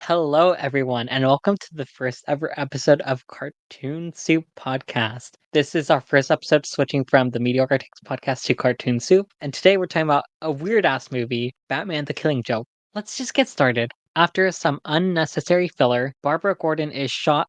Hello, everyone, and welcome to the first ever episode of Cartoon Soup Podcast. This is our first episode switching from the Mediocre Takes podcast to Cartoon Soup, and today we're talking about a weird ass movie, Batman the Killing Joke. Let's just get started. After some unnecessary filler, Barbara Gordon is shot.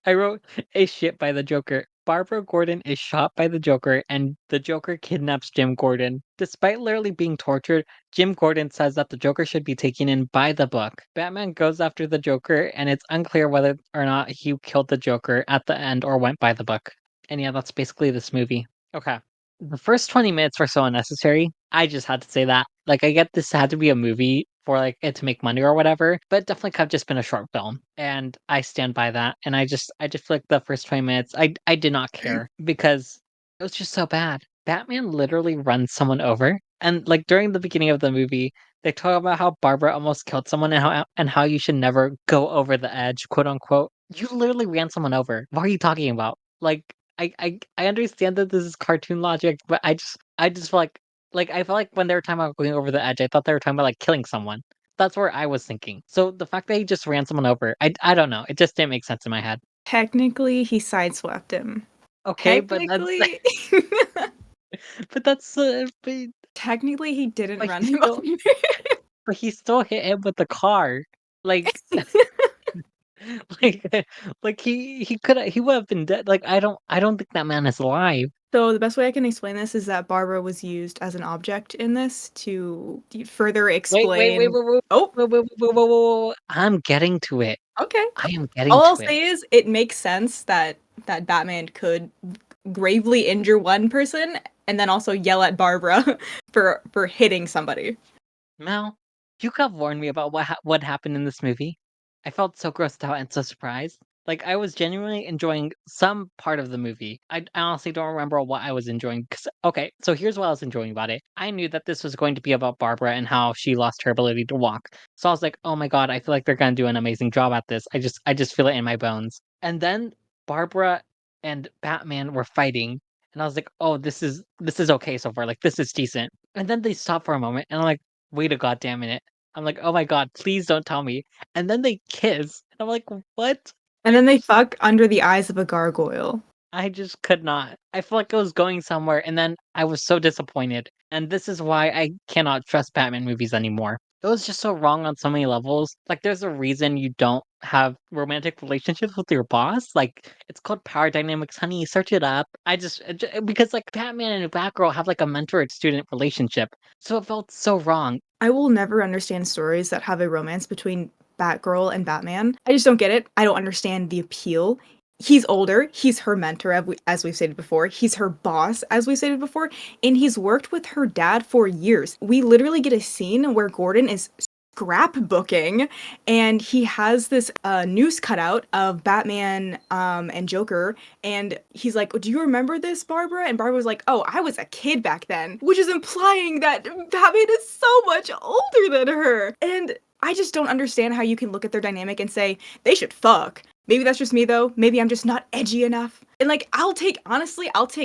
I wrote a shit by the Joker. Barbara Gordon is shot by the Joker, and the Joker kidnaps Jim Gordon. Despite literally being tortured, Jim Gordon says that the Joker should be taken in by the book. Batman goes after the Joker, and it's unclear whether or not he killed the Joker at the end or went by the book. And yeah, that's basically this movie. Okay. The first 20 minutes were so unnecessary. I just had to say that. Like, I get this had to be a movie for like it to make money or whatever, but it definitely could have just been a short film. And I stand by that. And I just feel like the first 20 minutes, I did not care because it was just so bad. Batman literally runs someone over. And like during the beginning of the movie, they talk about how Barbara almost killed someone and how you should never go over the edge, quote unquote. You literally ran someone over. What are you talking about? Like I understand that this is cartoon logic, but I just feel like I felt like when they were talking about going over the edge, I thought they were talking about like killing someone. That's where I was thinking. So the fact that he just ran someone over, I don't know. It just didn't make sense in my head. Technically, he sideswept him. Okay, but that's Technically, but that's technically he didn't but run him over. he still hit him with the car. Like like he would have been dead. Like I don't think that man is alive. So the best way I can explain this is that Barbara was used as an object in this to further Wait, explain. Oh, wait. I'm getting to it. okay. I am getting All I'll to it. say is it makes sense that Batman could gravely injure one person and then also yell at Barbara for hitting somebody. Mel, you could have warned me about what happened in this movie. I felt so grossed out and so surprised. Like I was genuinely enjoying some part of the movie. I honestly don't remember what I was enjoying. Okay, so here's what I was enjoying about it. I knew that this was going to be about Barbara and how she lost her ability to walk. So I was like, oh my god, I feel like they're gonna do an amazing job at this. I just feel it in my bones. And then Barbara and Batman were fighting, and I was like, oh, this is okay so far. Like this is decent. And then they stop for a moment, and I'm like, wait a goddamn minute. I'm like, "Oh my god, please don't tell me." And then they kiss. And I'm like, "What?" And I then they just fuck under the eyes of a gargoyle. I just could not. I feel like it was going somewhere and then I was so disappointed. And this is why I cannot trust Batman movies anymore. It was just so wrong on so many levels. Like there's a reason you don't have romantic relationships with your boss. Like it's called power dynamics, honey. Search it up. Because like Batman and Batgirl have like a mentor student relationship. So it felt so wrong. I will never understand stories that have a romance between Batgirl and Batman. I just don't get it. I don't understand the appeal. He's older. He's her mentor, as we've stated before. He's her boss, as we stated before. And he's worked with her dad for years. We literally get a scene where Gordon is scrapbooking and he has this noose cutout of Batman and Joker, and he's like, do you remember this, Barbara? And Barbara was like, oh, I was a kid back then, which is implying that Batman is so much older than her. And I just don't understand how you can look at their dynamic and say they should fuck. Maybe that's just me though. Maybe I'm just not edgy enough. And like, I'll take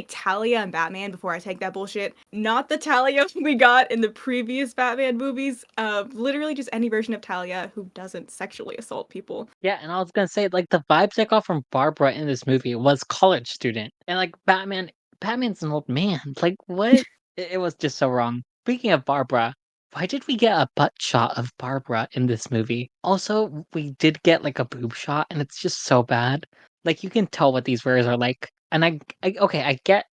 Talia and Batman before I take that bullshit. Not the Talia we got in the previous Batman movies. Literally just any version of Talia who doesn't sexually assault people. Yeah, and I was gonna say, like, the vibes I got from Barbara in this movie was college student, and like Batman's an old man. Like, what? It was just so wrong. Speaking of Barbara, why did we get a butt shot of Barbara in this movie? Also, we did get like a boob shot, and it's just so bad. Like, you can tell what these wearers are like. And okay, I get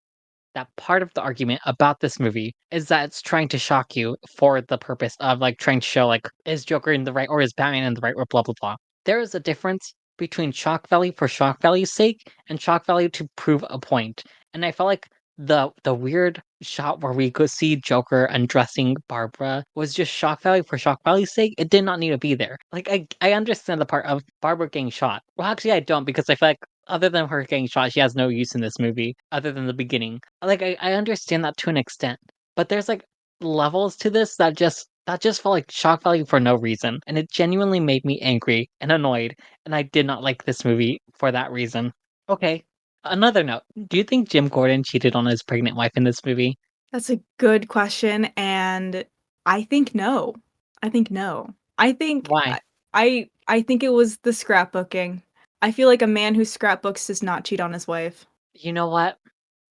that part of the argument about this movie is that it's trying to shock you for the purpose of like trying to show like is Joker in the right or is Batman in the right or blah blah blah. There is a difference between shock value for shock value's sake and shock value to prove a point. And I felt like the weird shot where we could see Joker undressing Barbara was just shock value for shock value's sake. It did not need to be there. Like I understand the part of Barbara getting shot. Well, actually I don't because I feel like other than her getting shot, she has no use in this movie other than the beginning. Like I understand that to an extent, but there's like levels to this that just felt like shock value for no reason, and it genuinely made me angry and annoyed, and I did not like this movie for that reason. Okay, another note: do you think Jim Gordon cheated on his pregnant wife in this movie? That's a good question, and I think no. I think no. I think Why? I I think it was the scrapbooking. I feel like a man who scrapbooks does not cheat on his wife. You know what?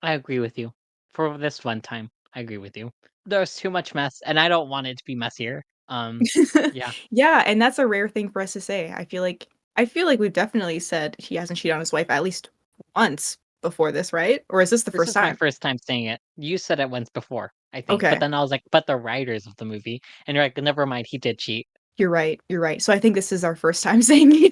I agree with you. For this one time, I agree with you. There's too much mess, and I don't want it to be messier. Yeah. Yeah, and that's a rare thing for us to say. I feel like we've definitely said he hasn't cheated on his wife at least once before this, right? Or is this the This first is my time? first time saying it. You said it once before, I think, but Okay, then I was like, "But the writers of the movie," and you're like, "Never mind, he did cheat." you're right, you're right. So I think this is our first time saying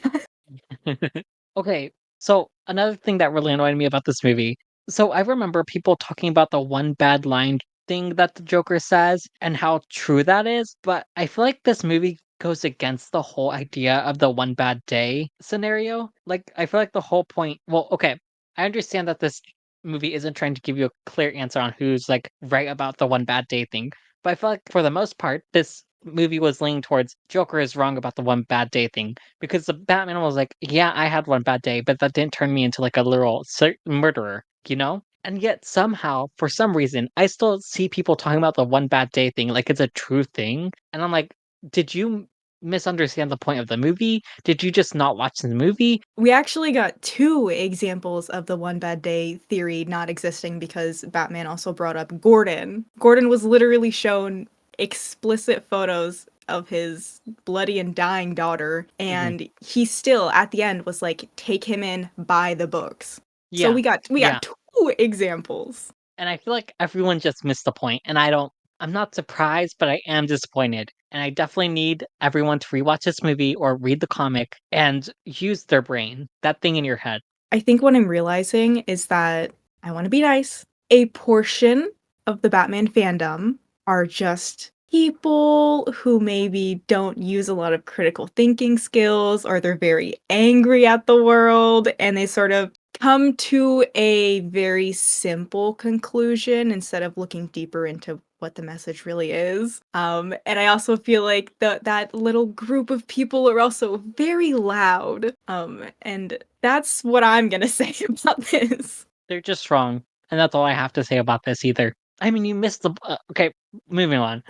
it. Okay, so another thing that really annoyed me about this movie, so I remember people talking about the one bad line thing that the Joker says and how true that is, but I feel like this movie goes against the whole idea of the one bad day scenario. Like, I feel like the whole point, well, okay, I understand that this movie isn't trying to give you a clear answer on who's like right about the one bad day thing, but I feel like for the most part, this movie was leaning towards Joker is wrong about the one bad day thing because the Batman was like, "Yeah, I had one bad day, but that didn't turn me into like a literal murderer," you know? And yet somehow, for some reason, I still see people talking about the one bad day thing like it's a true thing. And I'm like, did you misunderstand the point of the movie? Did you just not watch the movie? We actually got 2 examples of the one bad day theory not existing because Batman also brought up Gordon. Gordon was literally shown explicit photos of his bloody and dying daughter, Mhm. and he still at the end was like, "Take him in by the books." So Yeah. we got Yeah. 2 examples. And I feel like everyone just missed the point, and I'm not surprised, but I am disappointed. And I definitely need everyone to rewatch this movie or read the comic and use their brain, that thing in your head. I think what I'm realizing is that I wanna be nice. A portion of the Batman fandom are just people who maybe don't use a lot of critical thinking skills, or they're very angry at the world, and they sort of come to a very simple conclusion instead of looking deeper into what the message really is. And I also feel like that little group of people are also very loud. And that's what I'm gonna say about this. They're just wrong, and that's all I have to say about this either. I mean, you missed the okay, moving on.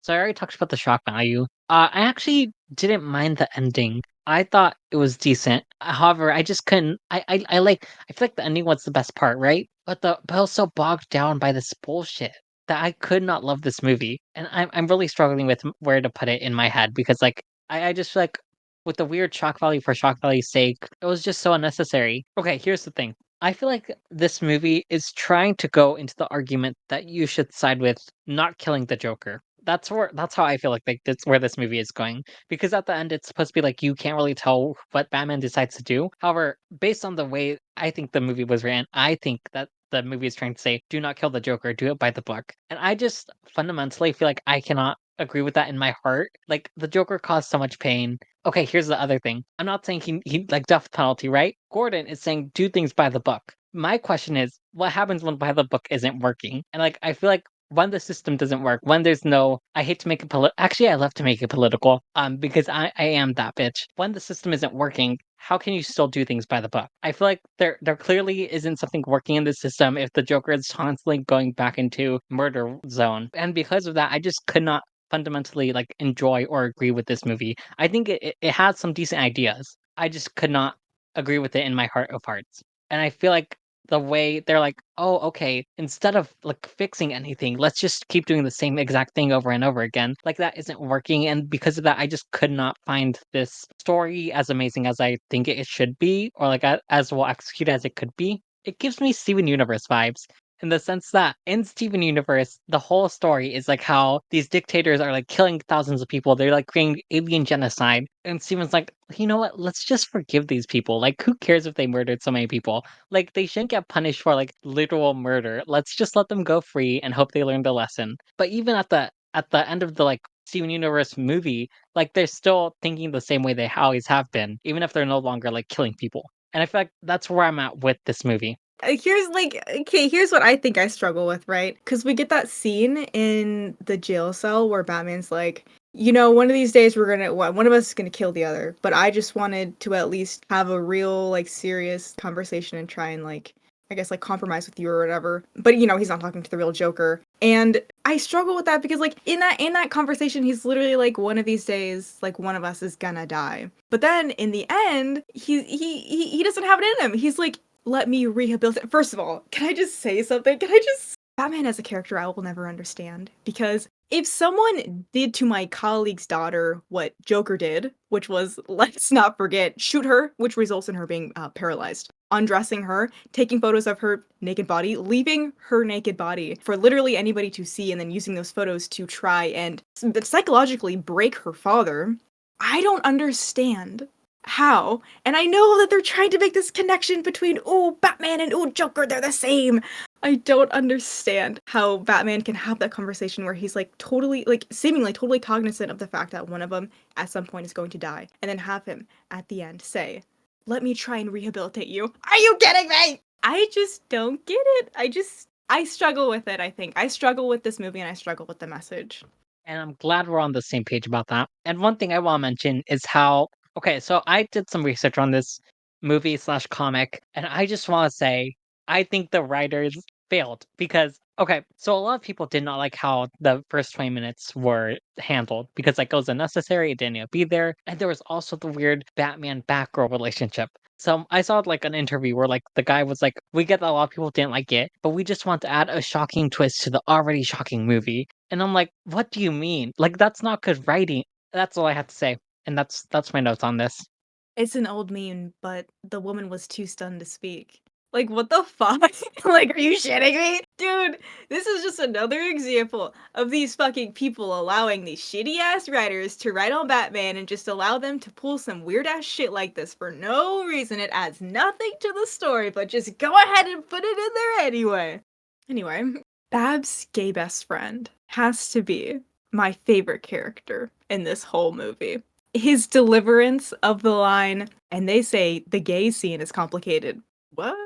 So I already talked about the shock value. I actually didn't mind the ending. I thought it was decent. However, I just couldn't. I feel like the ending was the best part, right? But I was so bogged down by this bullshit that I could not love this movie, and I'm really struggling with where to put it in my head because like I just feel like with the weird shock value for shock value's sake, it was just so unnecessary. Okay, here's the thing. I feel like this movie is trying to go into the argument that you should side with not killing the Joker. That's how I feel like that's where this movie is going. Because at the end it's supposed to be like you can't really tell what Batman decides to do. However, based on the way I think the movie was written, I think that the movie is trying to say, do not kill the Joker, do it by the book. And I just fundamentally feel like I cannot agree with that in my heart. Like the Joker caused so much pain. Okay, here's the other thing. I'm not saying he like death penalty, right? Gordon is saying do things by the book. My question is, what happens when by the book isn't working? And like I feel like when the system doesn't work, when there's no I hate to make it actually I love to make it political, because I am that bitch. When the system isn't working, how can you still do things by the book? I feel like there clearly isn't something working in the system if the Joker is constantly going back into murder zone. And because of that, I just could not fundamentally like enjoy or agree with this movie. I think it has some decent ideas. I just could not agree with it in my heart of hearts. And I feel like the way they're like, "Oh, okay, instead of like fixing anything, let's just keep doing the same exact thing over and over again." Like that isn't working, and because of that, I just could not find this story as amazing as I think it should be, or like as well executed as it could be. It gives me Steven Universe vibes in the sense that in Steven Universe, the whole story is like how these dictators are like killing thousands of people. They're like creating alien genocide. And Steven's like, you know what? Let's just forgive these people. Like, who cares if they murdered so many people? Like, they shouldn't get punished for like literal murder. Let's just let them go free and hope they learned a lesson. But even at the end of the like Steven Universe movie, like they're still thinking the same way they always have been, even if they're no longer like killing people. And I feel like that's where I'm at with this movie. Here's like okay, here's what I think I struggle with, right? Because we get that scene in the jail cell where Batman's like, one of these days one of us is gonna kill the other. But I just wanted to at least have a real, like, serious conversation and try and like I guess, like, compromise with you or whatever. But, he's not talking to the real Joker. And I struggle with that because, like, in that conversation, he's literally like, one of these days, like, one of us is gonna die. But then in the end, he doesn't have it in him. He's like, let me rehabilitate. First of all, can I just say something? Batman as a character I will never understand, because if someone did to my colleague's daughter what Joker did, which was, let's not forget, shoot her, which results in her being paralyzed, undressing her, taking photos of her naked body, leaving her naked body for literally anybody to see, and then using those photos to try and psychologically break her father, I don't understand how. And I know that they're trying to make this connection between, oh, Batman and oh, Joker, they're the same. I don't understand how Batman can have that conversation where he's like totally, like seemingly totally cognizant of the fact that one of them at some point is going to die, and then have him at the end say, let me try and rehabilitate you. Are you kidding me? I just don't get it. I struggle with it, I think. I struggle with this movie and I struggle with the message. And I'm glad we're on the same page about that. And one thing I want to mention is how okay, so I did some research on this movie slash comic, and I just want to say I think the writers failed because okay, so a lot of people did not like how the first 20 minutes were handled because like it was unnecessary, it didn't need to be there, and there was also the weird Batman Batgirl relationship. So I saw like an interview where like the guy was like, "We get that a lot of people didn't like it, but we just want to add a shocking twist to the already shocking movie." And I'm like, "What do you mean? Like, that's not good writing." That's all I have to say, and that's my notes on this. It's an old meme, but the woman was too stunned to speak. Like, what the fuck? Like, are you shitting me? Dude, this is just another example of these fucking people allowing these shitty ass writers to write on Batman and just allow them to pull some weird ass shit like this for no reason. It adds nothing to the story, but just go ahead and put it in there anyway. Anyway, Bab's gay best friend has to be my favorite character in this whole movie. His deliverance of the line, and they say the gay scene is complicated. What?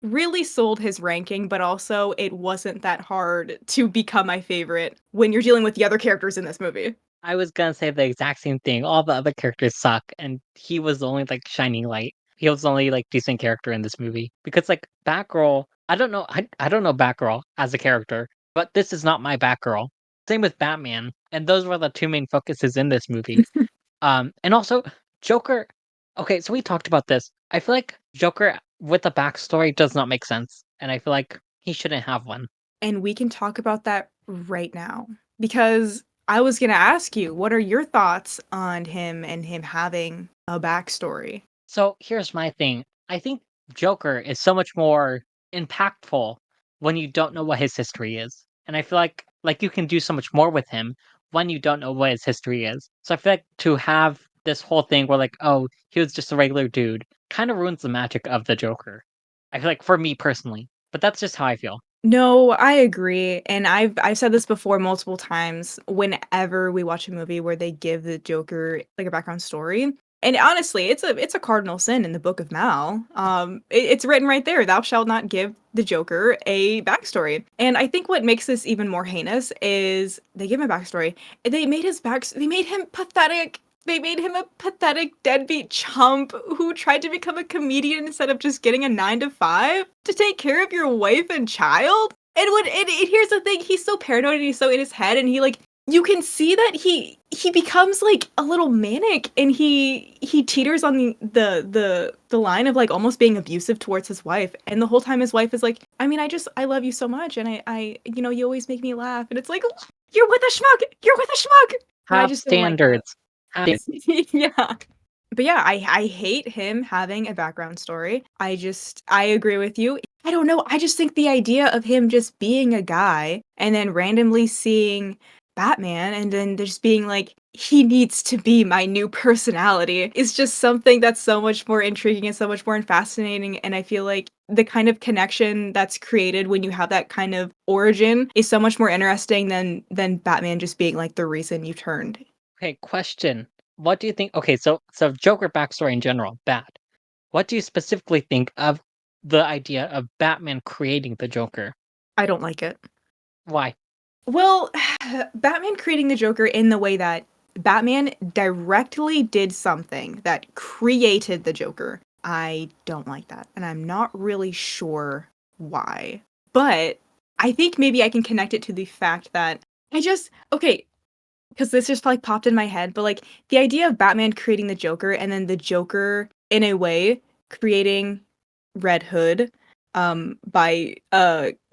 Really sold his ranking, but also it wasn't that hard to become my favorite when you're dealing with the other characters in this movie. I was gonna say the exact same thing. All the other characters suck, and he was the only like shining light. He was the only like decent character in this movie because like Batgirl, I don't know Batgirl as a character, but this is not my Batgirl. Same with Batman, and those were the two main focuses in this movie. And also Joker. Okay, so we talked about this. I feel like Joker with a backstory does not make sense, and I feel like he shouldn't have one. And we can talk about that right now. Because I was going to ask you, what are your thoughts on him and him having a backstory? So here's my thing. I think Joker is so much more impactful when you don't know what his history is. And I feel like you can do so much more with him when you don't know what his history is. So I feel like to have this whole thing where like, oh, he was just a regular dude kind of ruins the magic of the Joker. I feel like for me personally. But that's just how I feel. No, I agree, and I've said this before multiple times whenever we watch a movie where they give the Joker, like, a background story, and honestly, it's a cardinal sin in the Book of Mal. It's written right there, "Thou shalt not give the Joker a backstory," and I think what makes this even more heinous is they give him a backstory, and they made him pathetic. They made him a pathetic deadbeat chump who tried to become a comedian instead of just getting a 9 to 5 to take care of your wife and child. And here's the thing, he's so paranoid and he's so in his head, and he like you can see that he becomes like a little manic, and he teeters on the line of like almost being abusive towards his wife. And the whole time his wife is like, I mean, I love you so much, and I you always make me laugh. And it's like, you're with a schmuck. You're with a schmuck. And I Have just don't like that. standards. Yeah. But yeah, I hate him having a background story. I agree with you. I don't know, I just think the idea of him just being a guy and then randomly seeing Batman and then just being like, "He needs to be my new personality," is just something that's so much more intriguing and so much more fascinating, and I feel like the kind of connection that's created when you have that kind of origin is so much more interesting than Batman just being like the reason you turned. Okay, question. What do you think? Okay, so Joker backstory in general, bad. What do you specifically think of the idea of Batman creating the Joker? I don't like it. Why? Well, Batman creating the Joker in the way that Batman directly did something that created the Joker. I don't like that, and I'm not really sure why. But I think maybe I can connect it to the fact that okay, because this just like popped in my head, but like the idea of Batman creating the Joker and then the Joker in a way creating Red Hood by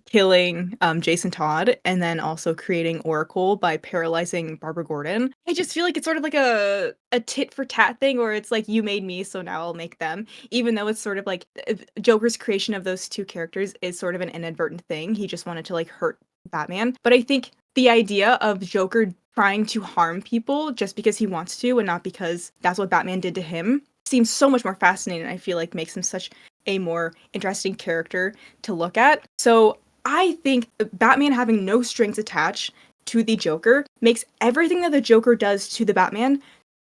killing Jason Todd and then also creating Oracle by paralyzing Barbara Gordon. I just feel like it's sort of like a tit for tat thing where it's like you made me so now I'll make them, even though it's sort of like Joker's creation of those two characters is sort of an inadvertent thing. He just wanted to like hurt Batman. But I think the idea of Joker trying to harm people just because he wants to and not because that's what Batman did to him seems so much more fascinating. I feel like makes him such a more interesting character to look at. So I think Batman having no strings attached to the Joker makes everything that the Joker does to the Batman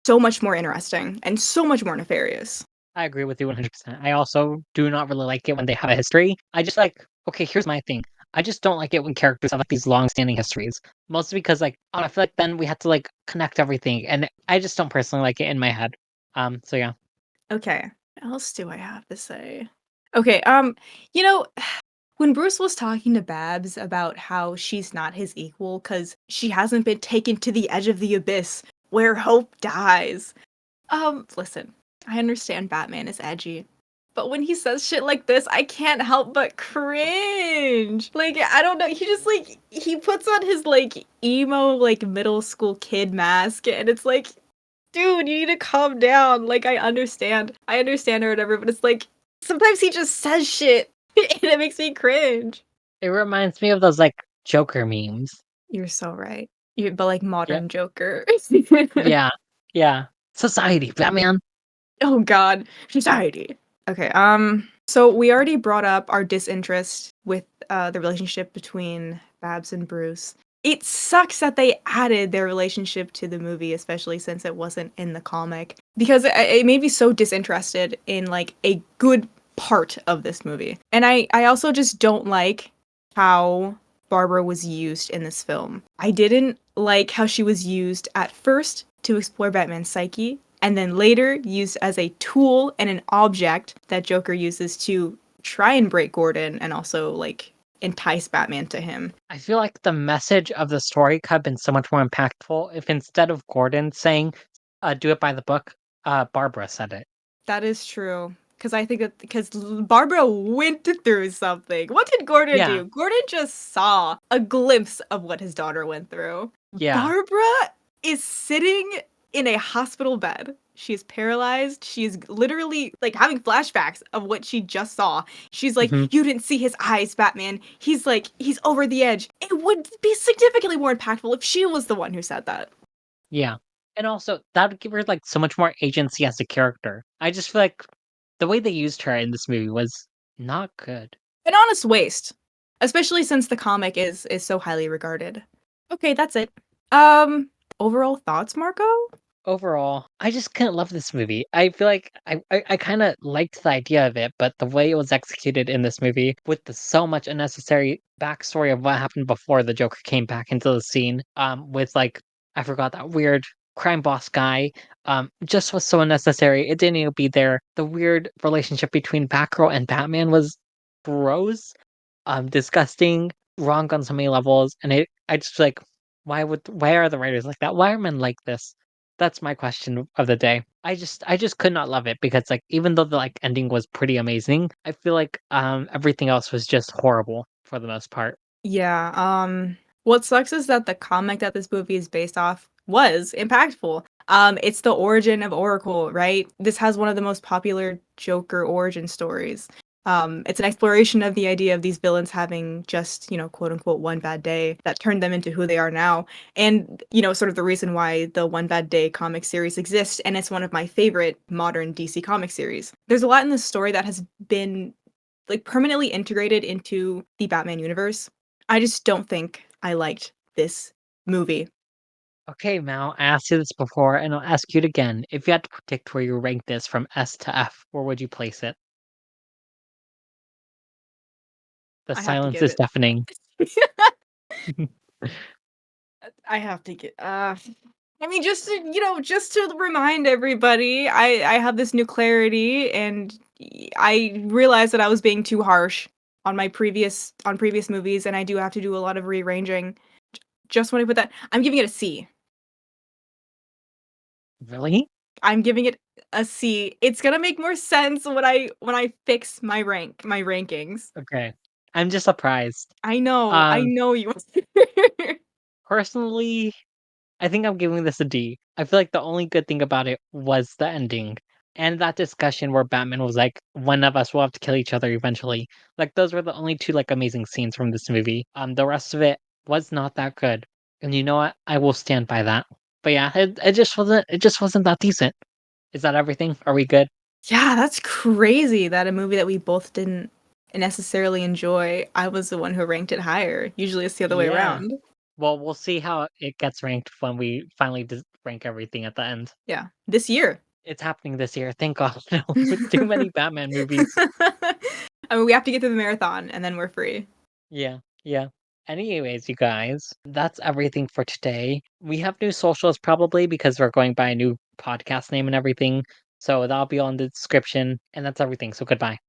so much more interesting and so much more nefarious. I agree with you 100%. I also do not really like it when they have a history. I just like, okay, here's my thing. I just don't like it when characters have like these long-standing histories. Mostly because like, I don't know, I feel like then we have to like connect everything, and I just don't personally like it in my head. So yeah. Okay. What else do I have to say? Okay, you know, when Bruce was talking to Babs about how she's not his equal because she hasn't been taken to the edge of the abyss where hope dies. Listen, I understand Batman is edgy, but when he says shit like this, I can't help but cringe. Like, I don't know, he just like he puts on his like emo like middle school kid mask and it's like, dude, you need to calm down. Like, I understand or whatever, but it's like sometimes he just says shit and it makes me cringe. It reminds me of those like Joker memes. You're so right. But like Yeah. modern Joker. Yeah. Yeah. Society, Batman. Oh god, society. Okay, so we already brought up our disinterest with the relationship between Babs and Bruce. It sucks that they added their relationship to the movie, especially since it wasn't in the comic, because it made me so disinterested in like a good part of this movie. And I also just don't like how Barbara was used in this film. I didn't like how she was used at first to explore Batman's psyche, and then later used as a tool and an object that Joker uses to try and break Gordon and also like entice Batman to him. I feel like the message of the story could have been so much more impactful if instead of Gordon saying, do it by the book, Barbara said it. That is true. Because I think that because Barbara went through something. What did Gordon Yeah. do? Gordon just saw a glimpse of what his daughter went through. Yeah. Barbara is sitting in a hospital bed. She is paralyzed. She is literally like having flashbacks of what she just saw. She's like, Hmm. you didn't see his eyes, Batman. He's like, he's over the edge. It would be significantly more impactful if she was the one who said that. Yeah. And also, that would give her, like, so much more agency as a character. I just feel like the way they used her in this movie was not good. An honest waste, especially since the comic is so highly regarded. Okay, that's it. Overall thoughts, Marco? Overall, I just couldn't love this movie. I feel like I kinda liked the idea of it, but the way it was executed in this movie with the so much unnecessary backstory of what happened before the Joker came back into the scene, with, like, I forgot that weird crime boss guy, just was so unnecessary. It didn't need to be there. The weird relationship between Batgirl and Batman was gross, disgusting, wrong on so many levels, and I just like, why are the writers like that? Why are men like this? That's my question of the day. I just could not love it because, like, even though the, like, ending was pretty amazing, I feel like, everything else was just horrible for the most part. Yeah, what sucks is that the comic that this movie is based off was impactful. It's the origin of Oracle, right? This has one of the most popular Joker origin stories. It's an exploration of the idea of these villains having just, quote unquote, one bad day that turned them into who they are now. And, sort of the reason why the One Bad Day comic series exists. And it's one of my favorite modern DC comic series. There's a lot in this story that has been like permanently integrated into the Batman universe. I just don't think I liked this movie. Okay, Mal, I asked you this before, and I'll ask you it again. If you had to predict where you rank this from S to F, where would you place it? The I have to silence give is it. deafening. I have to get I mean just to remind everybody, I have this new clarity and I realized that I was being too harsh. on my previous movies, and I do have to do a lot of rearranging. Just want to put that I'm giving it a C. Really? I'm giving it a C. It's gonna make more sense when I fix my rankings. Okay. I'm just surprised. I Um, know you. Personally, I think I'm giving this a D. I feel like the only good thing about it was the ending and that discussion where Batman was like, "One of us will have to kill each other eventually." Like those were the only two like amazing scenes from this movie. The rest of it was not that good, and you know what? I will stand by that. But yeah, it just wasn't that decent. Is that everything? Are we good? Yeah, that's crazy that a movie that we both didn't necessarily enjoy, I was the one who ranked it higher. Usually it's the other way Yeah. around. Well, we'll see how it gets ranked when we finally rank everything at the end. Yeah, this year. It's happening this year. Thank God. With too many Batman movies. I mean, we have to get through the marathon and then we're free. Yeah, yeah. Anyways, you guys, that's everything for today. We have new socials probably because we're going by a new podcast name and everything. So that'll be on the description, and that's everything. So goodbye.